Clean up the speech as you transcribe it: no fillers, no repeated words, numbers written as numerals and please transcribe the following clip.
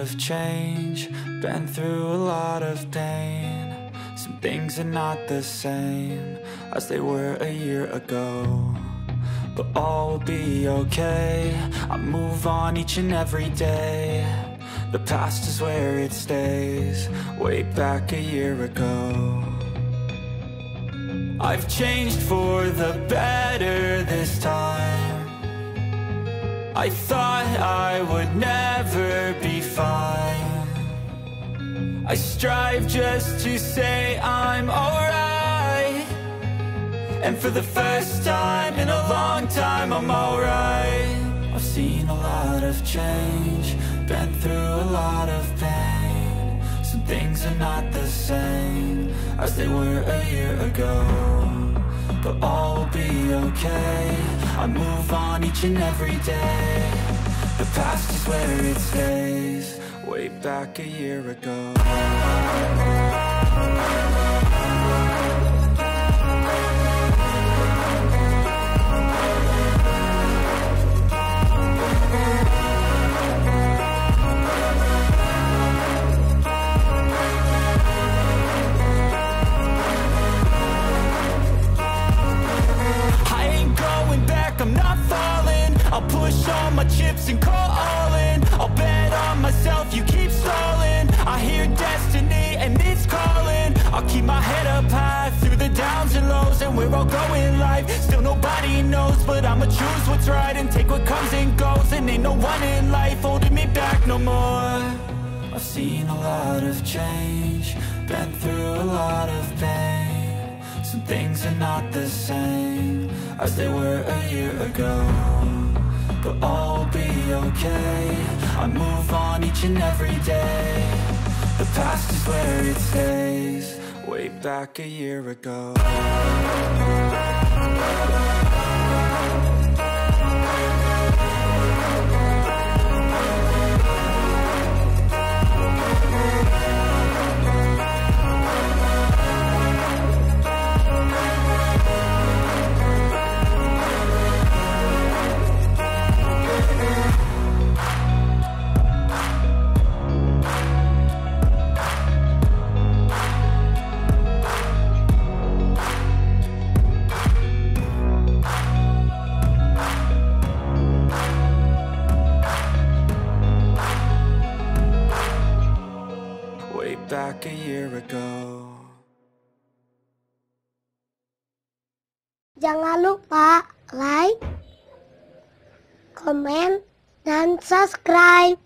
of change, been through a lot of pain. Some things are not the same as they were a year ago, but all will be okay. I move on each and every day. The past is where it stays, way back a year ago. I've changed for the better this time. I thought I would never be fine. I strive just to say I'm alright, and for the first time in a long time I'm alright. I've seen a lot of change, been through a lot of pain. Some things are not the same as they were a year ago, but all will be okay. I move on each and every day. The past is where it stays, way back a year ago. I'm not falling, I'll push all my chips and call all in. I'll bet on myself, you keep stalling. I hear destiny and it's calling. I'll keep my head up high through the downs and lows, and we're all going life. Still nobody knows, but I'ma choose what's right and take what comes and goes. And ain't no one in life holding me back no more. I've seen a lot of change, been through a lot of pain. Some things are not the same as they were a year ago, but all will be okay. I move on each and every day. The past is where it stays, way back a year ago. Back a year ago. Jangan lupa like, komen, dan subscribe.